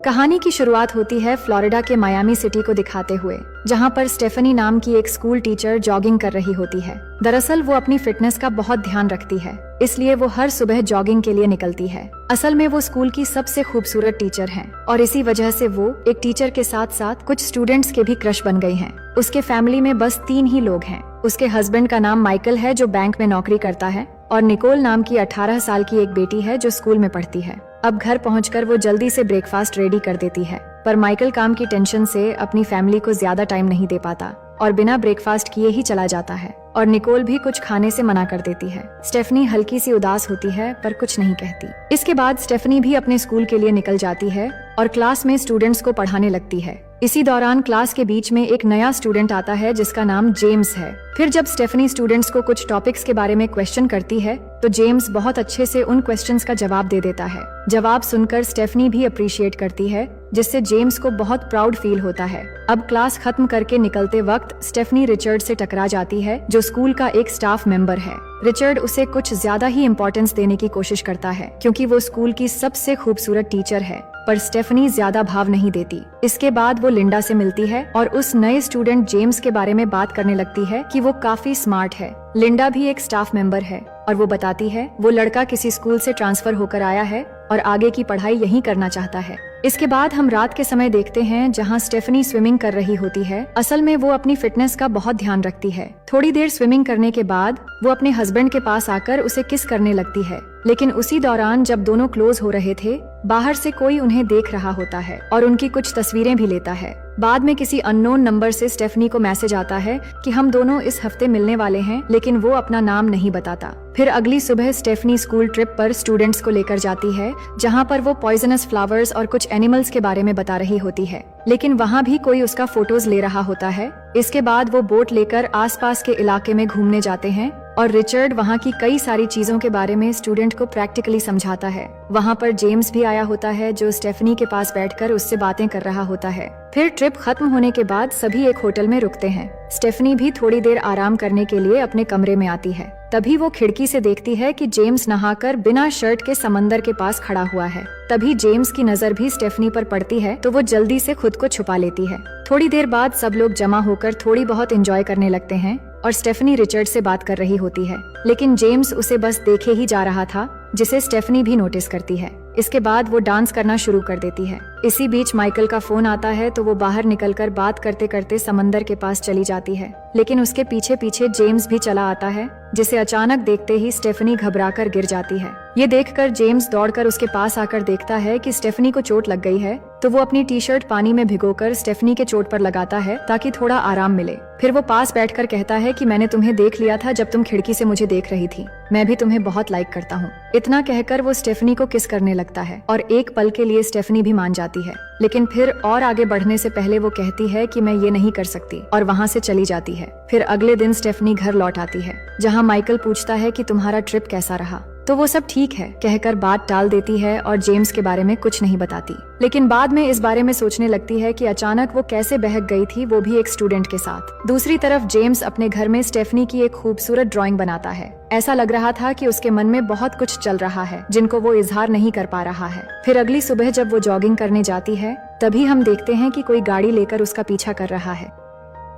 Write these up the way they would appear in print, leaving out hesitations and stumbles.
कहानी की शुरुआत होती है फ्लोरिडा के मायामी सिटी को दिखाते हुए, जहां पर स्टेफनी नाम की एक स्कूल टीचर जॉगिंग कर रही होती है। दरअसल वो अपनी फिटनेस का बहुत ध्यान रखती है, इसलिए वो हर सुबह जॉगिंग के लिए निकलती है। असल में वो स्कूल की सबसे खूबसूरत टीचर हैं और इसी वजह से वो एक टीचर के साथ साथ कुछ स्टूडेंट्स के भी क्रश बन गई हैं। उसके फैमिली में बस 3 ही लोग हैं। उसके हस्बैंड का नाम माइकल है जो बैंक में नौकरी करता है, और निकोल नाम की 18 साल की एक बेटी है जो स्कूल में पढ़ती है। अब घर पहुंचकर वो जल्दी से ब्रेकफास्ट रेडी कर देती है, पर माइकल काम की टेंशन से अपनी फैमिली को ज्यादा टाइम नहीं दे पाता और बिना ब्रेकफास्ट किए ही चला जाता है, और निकोल भी कुछ खाने से मना कर देती है। स्टेफनी हल्की सी उदास होती है पर कुछ नहीं कहती। इसके बाद स्टेफनी भी अपने स्कूल के लिए निकल जाती है और क्लास में स्टूडेंट्स को पढ़ाने लगती है। इसी दौरान क्लास के बीच में एक नया स्टूडेंट आता है जिसका नाम जेम्स है। फिर जब स्टेफनी स्टूडेंट्स को कुछ टॉपिक्स के बारे में क्वेश्चन करती है तो जेम्स बहुत अच्छे से उन क्वेश्चंस का जवाब दे देता है। जवाब सुनकर स्टेफनी भी अप्रिशिएट करती है, जिससे जेम्स को बहुत प्राउड फील होता है। अब क्लास खत्म करके निकलते वक्त स्टेफनी रिचर्ड से टकरा जाती है, जो स्कूल का एक स्टाफ मेंबर है। रिचर्ड उसे कुछ ज्यादा ही इम्पोर्टेंस देने की कोशिश करता है क्योंकि वो स्कूल की सबसे खूबसूरत टीचर है, पर स्टेफनी ज्यादा भाव नहीं देती। इसके बाद वो लिंडा से मिलती है और उस नए स्टूडेंट जेम्स के बारे में बात करने लगती है कि वो काफी स्मार्ट है। लिंडा भी एक स्टाफ मेंबर है और वो बताती है वो लड़का किसी स्कूल से ट्रांसफर होकर आया है और आगे की पढ़ाई यहीं करना चाहता है। इसके बाद हम रात के समय देखते हैं जहां स्टेफनी स्विमिंग कर रही होती है। असल में वो अपनी फिटनेस का बहुत ध्यान रखती है। थोड़ी देर स्विमिंग करने के बाद वो अपने हस्बैंड के पास आकर उसे किस करने लगती है, लेकिन उसी दौरान जब दोनों क्लोज हो रहे थे, बाहर से कोई उन्हें देख रहा होता है और उनकी कुछ तस्वीरें भी लेता है। बाद में किसी अननोन नंबर से स्टेफनी को मैसेज आता है कि हम दोनों इस हफ्ते मिलने वाले हैं, लेकिन वो अपना नाम नहीं बताता। फिर अगली सुबह स्टेफनी स्कूल ट्रिप पर स्टूडेंट्स को लेकर जाती है, जहां पर वो पॉइजनस फ्लावर्स और कुछ एनिमल्स के बारे में बता रही होती है, लेकिन वहां भी कोई उसका फोटोज ले रहा होता है। इसके बाद वो बोट लेकर आसपास के इलाके में घूमने जाते हैं और रिचर्ड वहाँ की कई सारी चीजों के बारे में स्टूडेंट को प्रैक्टिकली समझाता है। वहाँ पर जेम्स भी आया होता है जो स्टेफनी के पास बैठकर उससे बातें कर रहा होता है। फिर ट्रिप खत्म होने के बाद सभी एक होटल में रुकते हैं। स्टेफनी भी थोड़ी देर आराम करने के लिए अपने कमरे में आती है। तभी वो खिड़की से देखती है कि जेम्स नहाकर बिना शर्ट के समंदर के पास खड़ा हुआ है। तभी जेम्स की नजर भी स्टेफनी पर पड़ती है तो वो जल्दी से खुद को छुपा लेती है। थोड़ी देर बाद सब लोग जमा होकर थोड़ी बहुत एंजॉय करने लगते हैं और स्टेफनी रिचर्ड से बात कर रही होती है, लेकिन जेम्स उसे बस देखे ही जा रहा था, जिसे स्टेफनी भी नोटिस करती है। इसके बाद वो डांस करना शुरू कर देती है। इसी बीच माइकल का फोन आता है तो वो बाहर निकलकर बात करते करते समंदर के पास चली जाती है, लेकिन उसके पीछे पीछे जेम्स भी चला आता है, जिसे अचानक देखते ही स्टेफनी घबराकर गिर जाती है। ये देखकर जेम्स दौड़कर उसके पास आकर देखता है कि स्टेफनी को चोट लग गई है, तो वो अपनी टी शर्ट पानी में भिगोकर स्टेफनी के चोट पर लगाता है ताकि थोड़ा आराम मिले। फिर वो पास बैठकर कहता है कि मैंने तुम्हें देख लिया था जब तुम खिड़की से मुझे देख रही थी, मैं भी तुम्हें बहुत लाइक करता हूँ। इतना कहकर वो स्टेफनी को किस करने लगता है और एक पल के लिए स्टेफनी भी मान जाती है, लेकिन फिर और आगे बढ़ने से पहले वो कहती है कि मैं ये नहीं कर सकती और वहाँ से चली जाती है। फिर अगले दिन स्टेफनी घर लौट आती है, जहाँ माइकल पूछता है कि तुम्हारा ट्रिप कैसा रहा, तो वो सब ठीक है कहकर बात टाल देती है और जेम्स के बारे में कुछ नहीं बताती। लेकिन बाद में इस बारे में सोचने लगती है कि अचानक वो कैसे बहक गई थी, वो भी एक स्टूडेंट के साथ। दूसरी तरफ जेम्स अपने घर में स्टेफनी की एक खूबसूरत ड्राइंग बनाता है। ऐसा लग रहा था कि उसके मन में बहुत कुछ चल रहा है जिनको वो इजहार नहीं कर पा रहा है। फिर अगली सुबह जब वो जॉगिंग करने जाती है, तभी हम देखते हैं कि कोई गाड़ी लेकर उसका पीछा कर रहा है,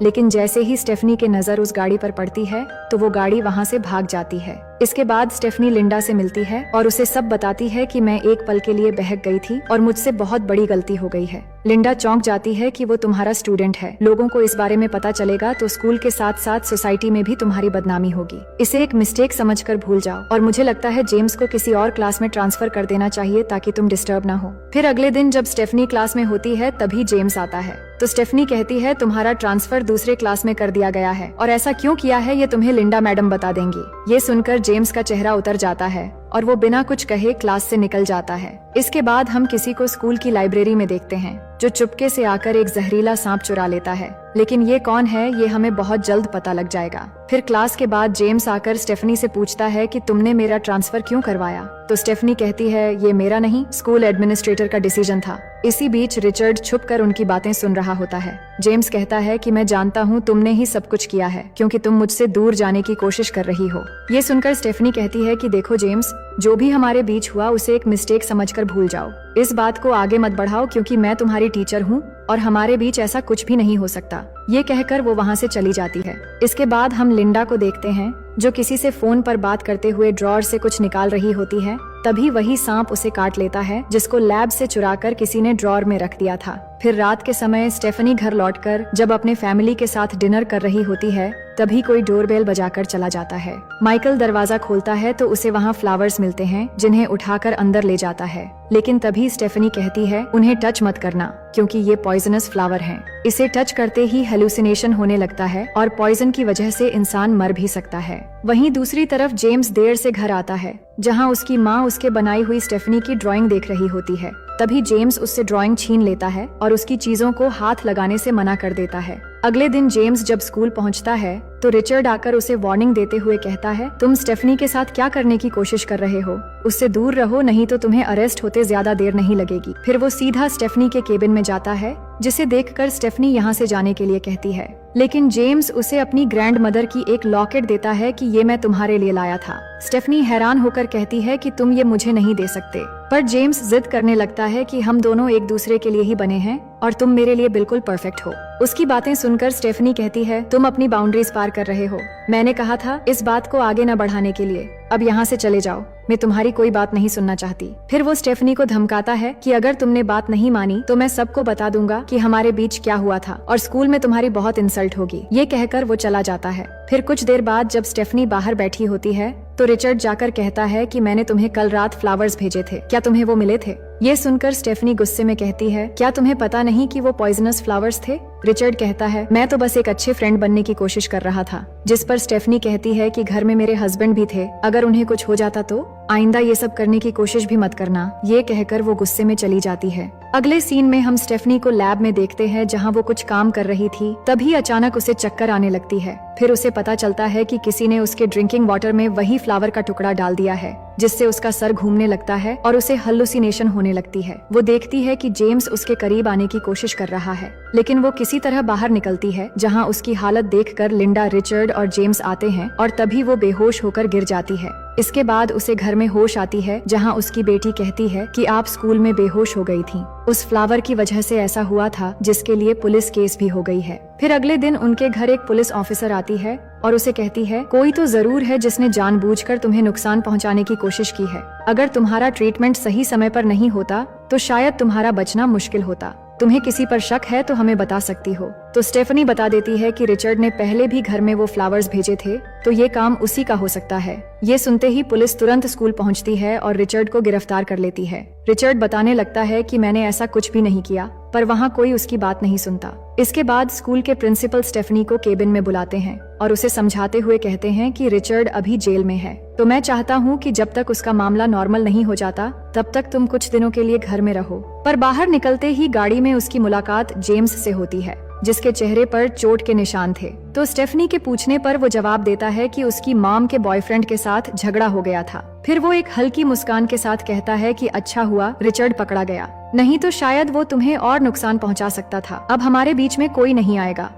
लेकिन जैसे ही स्टेफनी की नजर उस गाड़ी पर पड़ती है तो वो गाड़ी वहाँ से भाग जाती है। इसके बाद स्टेफनी लिंडा से मिलती है और उसे सब बताती है कि मैं एक पल के लिए बहक गई थी और मुझसे बहुत बड़ी गलती हो गई है। लिंडा चौंक जाती है कि वो तुम्हारा स्टूडेंट है, लोगों को इस बारे में पता चलेगा तो स्कूल के साथ साथ सोसाइटी में भी तुम्हारी बदनामी होगी। इसे एक मिस्टेक समझकर भूल जाओ और मुझे लगता है जेम्स को किसी और क्लास में ट्रांसफर कर देना चाहिए ताकि तुम डिस्टर्ब ना हो। फिर अगले दिन जब स्टेफनी क्लास में होती है तभी जेम्स आता है, तो स्टेफनी कहती है तुम्हारा ट्रांसफर दूसरे क्लास में कर दिया गया है और ऐसा क्यों किया है ये तुम्हें लिंडा मैडम बता देंगी। ये सुनकर जेम्स का चेहरा उतर जाता है और वो बिना कुछ कहे क्लास से निकल जाता है। इसके बाद हम किसी को स्कूल की लाइब्रेरी में देखते हैं जो चुपके से आकर एक जहरीला सांप चुरा लेता है, लेकिन ये कौन है ये हमें बहुत जल्द पता लग जाएगा। फिर क्लास के बाद जेम्स आकर स्टेफनी से पूछता है कि तुमने मेरा ट्रांसफर क्यों करवाया, तो स्टेफनी कहती है ये मेरा नहीं, स्कूल एडमिनिस्ट्रेटर का डिसीजन था। इसी बीच रिचर्ड छुपकर उनकी बातें सुन रहा होता है। जेम्स कहता है कि मैं जानता हूँ तुमने ही सब कुछ किया है क्योंकि तुम मुझसे दूर जाने की कोशिश कर रही हो। ये सुनकर स्टेफनी कहती है कि देखो जेम्स, जो भी हमारे बीच हुआ उसे एक मिस्टेक समझकर भूल जाओ। इस बात को आगे मत बढ़ाओ क्योंकि मैं तुम्हारी टीचर हूँ और हमारे बीच ऐसा कुछ भी नहीं हो सकता। ये कहकर वो वहाँ से चली जाती है। इसके बाद हम लिंडा को देखते हैं जो किसी से फोन पर बात करते हुए ड्रॉअर से कुछ निकाल रही होती है। तभी वही सांप उसे काट लेता है जिसको लैब से चुराकर किसी ने ड्रॉअर में रख दिया था। फिर रात के समय स्टेफनी घर लौटकर जब अपने फैमिली के साथ डिनर कर रही होती है तभी कोई डोरबेल बजाकर चला जाता है। माइकल दरवाजा खोलता है तो उसे वहाँ फ्लावर्स मिलते हैं जिन्हें उठाकर अंदर ले जाता है। लेकिन तभी स्टेफनी कहती है उन्हें टच मत करना क्योंकि ये पॉइजनस फ्लावर हैं। इसे टच करते ही हेलुसिनेशन होने लगता है और पॉइजन की वजह से इंसान मर भी सकता है। वहीं दूसरी तरफ जेम्स देर से घर आता है जहां उसकी माँ उसके बनाई हुई स्टेफनी की ड्राइंग देख रही होती है। तभी जेम्स उससे ड्राइंग छीन लेता है और उसकी चीजों को हाथ लगाने से मना कर देता है। अगले दिन जेम्स जब स्कूल पहुंचता है तो रिचर्ड आकर उसे वार्निंग देते हुए कहता है तुम स्टेफनी के साथ क्या करने की कोशिश कर रहे हो, उससे दूर रहो नहीं तो तुम्हें अरेस्ट होते ज्यादा देर नहीं लगेगी। फिर वो सीधा स्टेफनी के केबिन में जाता है जिसे देखकर स्टेफनी यहाँ से जाने के लिए कहती है। लेकिन जेम्स उसे अपनी ग्रैंड मदर की एक लॉकेट देता है कि ये मैं तुम्हारे लिए लाया था। स्टेफनी हैरान होकर कहती है कि तुम ये मुझे नहीं दे सकते, पर जेम्स जिद करने लगता है कि हम दोनों एक दूसरे के लिए ही बने हैं और तुम मेरे लिए बिल्कुल परफेक्ट हो। उसकी बातें सुनकर स्टेफनी कहती है तुम अपनी बाउंड्रीज पार कर रहे हो, मैंने कहा था इस बात को आगे न बढ़ाने के लिए, अब यहाँ से चले जाओ, मैं तुम्हारी कोई बात नहीं सुनना चाहती। फिर वो स्टेफनी को धमकाता है कि अगर तुमने बात नहीं मानी तो मैं सबको बता दूंगा कि हमारे बीच क्या हुआ था और स्कूल में तुम्हारी बहुत इंसल्ट होगी। ये कहकर वो चला जाता है। फिर कुछ देर बाद जब स्टेफनी बाहर बैठी होती है तो रिचर्ड जाकर कहता है कि मैंने तुम्हें कल रात फ्लावर्स भेजे थे, क्या तुम्हें वो मिले थे? ये सुनकर स्टेफनी गुस्से में कहती है क्या तुम्हें पता नहीं कि वो पॉइजनस फ्लावर्स थे? रिचर्ड कहता है मैं तो बस एक अच्छे फ्रेंड बनने की कोशिश कर रहा था। जिस पर स्टेफनी कहती है कि घर में मेरे हस्बैंड भी थे, अगर उन्हें कुछ हो जाता तो आइंदा ये सब करने की कोशिश भी मत करना। ये कहकर वो गुस्से में चली जाती है। अगले सीन में हम स्टेफनी को लैब में देखते हैं जहां वो कुछ काम कर रही थी। तभी अचानक उसे चक्कर आने लगती है। फिर उसे पता चलता है कि किसी ने उसके ड्रिंकिंग वाटर में वही फ्लावर का टुकड़ा डाल दिया है जिससे उसका सर घूमने लगता है और उसे हल्लुसिनेशन होने लगती है। वो देखती है कि जेम्स उसके करीब आने की कोशिश कर रहा है लेकिन वो किसी तरह बाहर निकलती है जहां उसकी हालत देखकर लिंडा, रिचर्ड और जेम्स आते हैं और तभी वो बेहोश होकर गिर जाती है। इसके बाद उसे घर में होश आती है जहां उसकी बेटी कहती है कि आप स्कूल में बेहोश हो गई थी, उस फ्लावर की वजह से ऐसा हुआ था जिसके लिए पुलिस केस भी हो गई है। फिर अगले दिन उनके घर एक पुलिस ऑफिसर आती है और उसे कहती है कोई तो जरूर है जिसने जानबूझकर तुम्हें नुकसान पहुंचाने की कोशिश की है। अगर तुम्हारा ट्रीटमेंट सही समय पर नहीं होता तो शायद तुम्हारा बचना मुश्किल होता। तुम्हें किसी पर शक है तो हमें बता सकती हो। तो स्टेफनी बता देती है कि रिचर्ड ने पहले भी घर में वो फ्लावर्स भेजे थे तो ये काम उसी का हो सकता है। ये सुनते ही पुलिस तुरंत स्कूल पहुंचती है और रिचर्ड को गिरफ्तार कर लेती है। रिचर्ड बताने लगता है कि मैंने ऐसा कुछ भी नहीं किया, पर वहाँ कोई उसकी बात नहीं सुनता। इसके बाद स्कूल के प्रिंसिपल स्टेफनी को केबिन में बुलाते हैं और उसे समझाते हुए कहते हैं कि रिचर्ड अभी जेल में है, तो मैं चाहता हूँ कि जब तक उसका मामला नॉर्मल नहीं हो जाता तब तक तुम कुछ दिनों के लिए घर में रहो। पर बाहर निकलते ही गाड़ी में उसकी मुलाकात जेम्स से होती है जिसके चेहरे पर चोट के निशान थे। तो स्टेफनी के पूछने पर वो जवाब देता है कि उसकी मॉम के बॉयफ्रेंड के साथ झगड़ा हो गया था। फिर वो एक हल्की मुस्कान के साथ कहता है कि अच्छा हुआ रिचर्ड पकड़ा गया, नहीं तो शायद वो तुम्हें और नुकसान पहुंचा सकता था। अब हमारे बीच में कोई नहीं आएगा।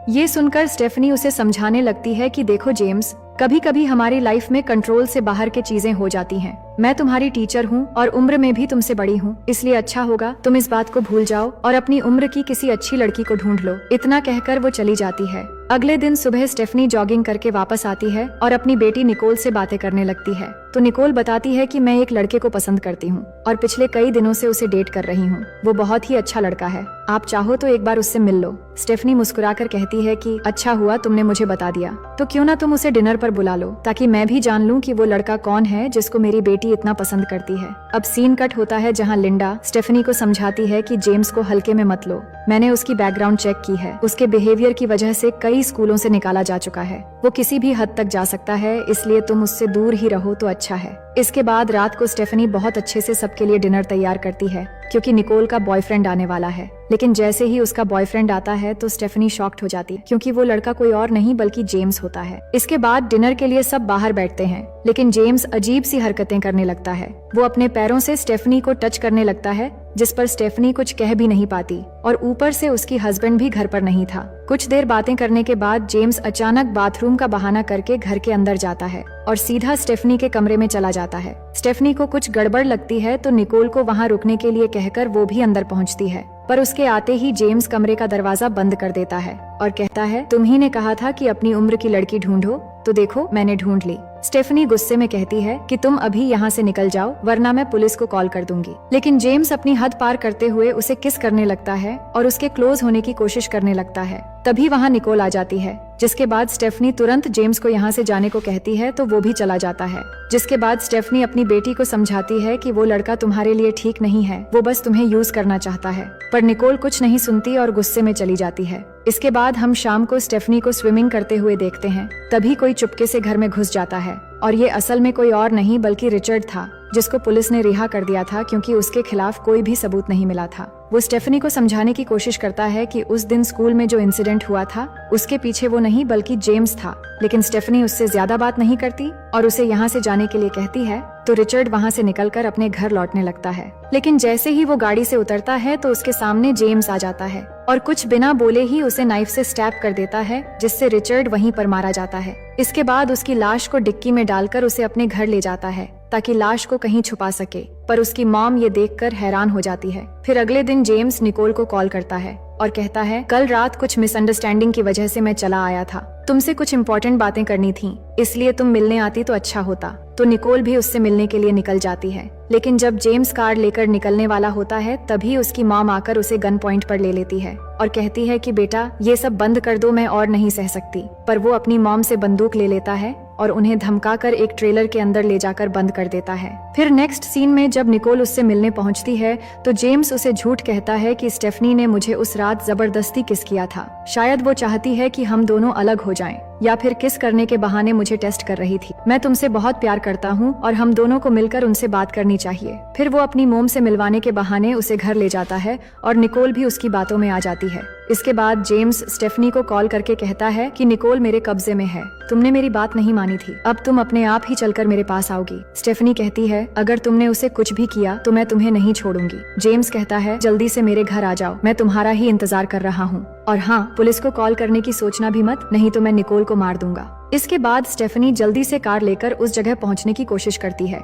ये सुनकर स्टेफनी उसे समझाने लगती है कि देखो जेम्स, कभी कभी हमारी लाइफ में कंट्रोल से बाहर की चीजें हो जाती हैं। मैं तुम्हारी टीचर हूँ और उम्र में भी तुमसे बड़ी हूँ, इसलिए अच्छा होगा तुम इस बात को भूल जाओ और अपनी उम्र की किसी अच्छी लड़की को ढूंढ लो। इतना कहकर वो चली जाती है। अगले दिन सुबह स्टेफनी जॉगिंग करके वापस आती है और अपनी बेटी निकोल से बातें करने लगती है। तो निकोल बताती है कि मैं एक लड़के को पसंद करती हूँ और पिछले कई दिनों से उसे डेट कर रही हूँ। वो बहुत ही अच्छा लड़का है, आप चाहो तो एक बार उससे मिल लो। स्टेफनी मुस्कुराकर कहती है कि अच्छा हुआ तुमने मुझे बता दिया, तो क्यों ना तुम उसे डिनर पर बुला लो ताकि मैं भी जान लूं कि वो लड़का कौन है जिसको मेरी बेटी इतना पसंद करती है। अब सीन कट होता है जहां लिंडा स्टेफनी को समझाती है कि जेम्स को हल्के में मत लो, मैंने उसकी बैकग्राउंड चेक की है, उसके बिहेवियर की वजह से कई स्कूलों से निकाला जा चुका है, वो किसी भी हद तक जा सकता है, इसलिए तुम उससे दूर ही रहो तो अच्छा है। इसके बाद रात को स्टेफनी बहुत अच्छे से सबके लिए डिनर तैयार करती है क्योंकि निकोल का बॉयफ्रेंड आने वाला है। लेकिन जैसे ही उसका बॉयफ्रेंड आता है तो स्टेफनी शॉक्ड हो जाती है, क्योंकि वो लड़का कोई और नहीं बल्कि जेम्स होता है। इसके बाद डिनर के लिए सब बाहर बैठते हैं, लेकिन जेम्स अजीब सी हरकतें करने लगता है। वो अपने पैरों से स्टेफनी को टच करने लगता है, जिस पर स्टेफनी कुछ कह भी नहीं पाती, और ऊपर से उसकी हस्बैंड भी घर पर नहीं था। कुछ देर बातें करने के बाद जेम्स अचानक बाथरूम का बहाना करके घर के अंदर जाता है और सीधा स्टेफनी के कमरे में चला जाता है। स्टेफनी को कुछ गड़बड़ लगती है तो निकोल को वहाँ रुकने के लिए कहकर वो भी अंदर पहुँचती है, पर उसके आते ही जेम्स कमरे का दरवाजा बंद कर देता है और कहता है, तुम ही ने कहा था कि अपनी उम्र की लड़की ढूंढो, तो देखो मैंने ढूंढ ली। स्टेफनी गुस्से में कहती है कि तुम अभी यहाँ से निकल जाओ, वरना मैं पुलिस को कॉल कर दूंगी। लेकिन जेम्स अपनी हद पार करते हुए उसे किस करने लगता है और उसके क्लोज होने की कोशिश करने लगता है। तभी वहाँ निकोल आ जाती है, जिसके बाद स्टेफनी तुरंत जेम्स को यहाँ से जाने को कहती है तो वो भी चला जाता है। जिसके बाद स्टेफनी अपनी बेटी को समझाती है कि वो लड़का तुम्हारे लिए ठीक नहीं है, वो बस तुम्हें यूज करना चाहता है। पर निकोल कुछ नहीं सुनती और गुस्से में चली जाती है। इसके बाद हम शाम को स्टेफनी को स्विमिंग करते हुए देखते हैं। तभी कोई चुपके से घर में घुस जाता है और ये असल में कोई और नहीं बल्कि रिचर्ड था, जिसको पुलिस ने रिहा कर दिया था क्योंकि उसके खिलाफ कोई भी सबूत नहीं मिला था। वो स्टेफनी को समझाने की कोशिश करता है कि उस दिन स्कूल में जो इंसिडेंट हुआ था उसके पीछे वो नहीं बल्कि जेम्स था, लेकिन स्टेफनी उससे ज्यादा बात नहीं करती और उसे यहाँ से जाने के लिए कहती है। तो रिचर्ड वहाँ से निकलकर अपने घर लौटने लगता है, लेकिन जैसे ही वो गाड़ी से उतरता है तो उसके सामने जेम्स आ जाता है और कुछ बिना बोले ही उसे नाइफ से स्टैब कर देता है, जिससे रिचर्ड वहीं पर मारा जाता है। इसके बाद उसकी लाश को डिक्की में डालकर उसे अपने घर ले जाता है ताकि लाश को कहीं छुपा सके, पर उसकी मॉम ये देखकर हैरान हो जाती है। फिर अगले दिन जेम्स निकोल को कॉल करता है और कहता है, कल रात कुछ मिसअंडरस्टैंडिंग की वजह से मैं चला आया था, तुमसे कुछ इम्पोर्टेंट बातें करनी थी, इसलिए तुम मिलने आती तो अच्छा होता। तो निकोल भी उससे मिलने के लिए निकल जाती है, लेकिन जब जेम्स कार लेकर निकलने वाला होता है तभी उसकी मॉम आकर उसे गन पॉइंट पर ले लेती है और कहती है कि बेटा ये सब बंद कर दो, मैं और नहीं सह सकती। पर वो अपनी मॉम से बंदूक ले लेता है और उन्हें धमकाकर एक ट्रेलर के अंदर ले जाकर बंद कर देता है। फिर नेक्स्ट सीन में जब निकोल उससे मिलने पहुंचती है तो जेम्स उसे झूठ कहता है कि स्टेफनी ने मुझे उस रात जबरदस्ती किस किया था, शायद वो चाहती है कि हम दोनों अलग हो जाएं, या फिर किस करने के बहाने मुझे टेस्ट कर रही थी। मैं तुमसे बहुत प्यार करता हूँ और हम दोनों को मिलकर उनसे बात करनी चाहिए। फिर वो अपनी मोम से मिलवाने के बहाने उसे घर ले जाता है और निकोल भी उसकी बातों में आ जाती है। इसके बाद जेम्स स्टेफनी को कॉल करके कहता है कि निकोल मेरे कब्जे में है, तुमने मेरी बात नहीं मानी थी, अब तुम अपने आप ही चलकर मेरे पास आओगी। स्टेफनी कहती है, अगर तुमने उसे कुछ भी किया तो मैं तुम्हें नहीं छोड़ूंगी। जेम्स कहता है, जल्दी से मेरे घर आ जाओ, मैं तुम्हारा ही इंतजार कर रहा हूँ, और हाँ, पुलिस को कॉल करने की सोचना भी मत, नहीं तो मैं निकोल को मार दूंगा। इसके बाद स्टेफनी जल्दी से कार लेकर उस जगह पहुँचने की कोशिश करती है,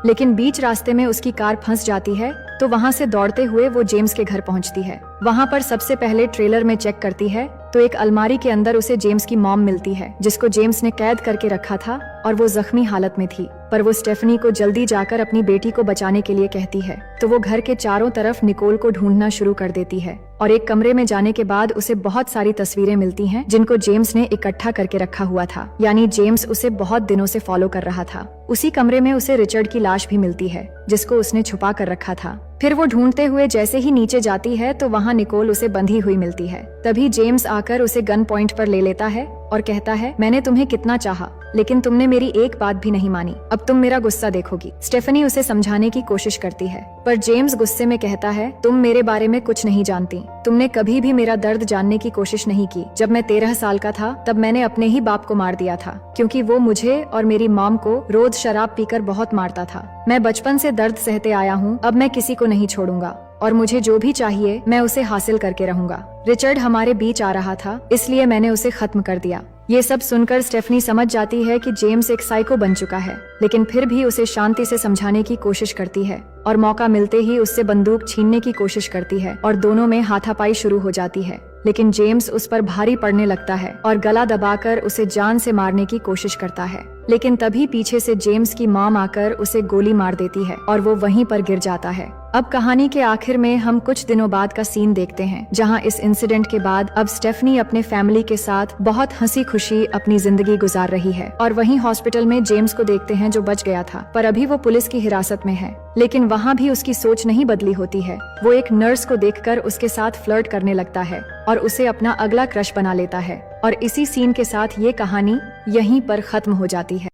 लेकिन बीच रास्ते में उसकी कार फंस जाती है। तो वहाँ से दौड़ते हुए वो जेम्स के घर पहुँचती है। वहाँ पर सबसे पहले ट्रेलर में चेक करती है तो एक अलमारी के अंदर उसे जेम्स की मॉम मिलती है, जिसको जेम्स ने कैद करके रखा था और वो जख्मी हालत में थी। पर वो स्टेफनी को जल्दी जाकर अपनी बेटी को बचाने के लिए कहती है। तो वो घर के चारों तरफ निकोल को ढूंढना शुरू कर देती है और एक कमरे में जाने के बाद उसे बहुत सारी तस्वीरें मिलती हैं जिनको जेम्स ने इकट्ठा करके रखा हुआ था, यानी जेम्स उसे बहुत दिनों से फॉलो कर रहा था। उसी कमरे में उसे रिचर्ड की लाश भी मिलती है, जिसको उसने छुपा कर रखा था। फिर वो ढूंढते हुए जैसे ही नीचे जाती है तो वहाँ निकोल उसे बंधी हुई मिलती है। तभी जेम्स आकर उसे गन पॉइंट पर ले लेता है और कहता है, मैंने तुम्हें कितना चाहा, लेकिन तुमने मेरी एक बात भी नहीं मानी, अब तुम मेरा गुस्सा देखोगी। स्टेफनी उसे समझाने की कोशिश करती है, पर जेम्स गुस्से में कहता है, तुम मेरे बारे में कुछ नहीं जानती, तुमने कभी भी मेरा दर्द जानने की कोशिश नहीं की। जब मैं 13 साल का था तब मैंने अपने ही बाप को मार दिया था, क्योंकि वो मुझे और मेरी मॉम को रोज शराब पीकर बहुत मारता था। मैं बचपन से दर्द सहते आया हूँ, अब मैं किसी को नहीं छोड़ूंगा और मुझे जो भी चाहिए मैं उसे हासिल करके रहूंगा। रिचर्ड हमारे बीच आ रहा था, इसलिए मैंने उसे खत्म कर दिया। ये सब सुनकर स्टेफनी समझ जाती है कि जेम्स एक साइको बन चुका है, लेकिन फिर भी उसे शांति से समझाने की कोशिश करती है और मौका मिलते ही उससे बंदूक छीनने की कोशिश करती है और दोनों में हाथापाई शुरू हो जाती है। लेकिन जेम्स उस पर भारी पड़ने लगता है और गला दबाकर उसे जान से मारने की कोशिश करता है, लेकिन तभी पीछे से जेम्स की मॉम आकर उसे गोली मार देती है और वो वहीं पर गिर जाता है। अब कहानी के आखिर में हम कुछ दिनों बाद का सीन देखते हैं, जहां इस इंसिडेंट के बाद अब स्टेफनी अपने फैमिली के साथ बहुत हंसी खुशी अपनी जिंदगी गुजार रही है। और वहीं हॉस्पिटल में जेम्स को देखते हैं जो बच गया था, पर अभी वो पुलिस की हिरासत में है। लेकिन वहाँ भी उसकी सोच नहीं बदली होती है। वो एक नर्स को देखकर उसके साथ फ्लर्ट करने लगता है और उसे अपना अगला क्रश बना लेता है। और इसी सीन के साथ ये कहानी यहीं पर खत्म हो जाती है।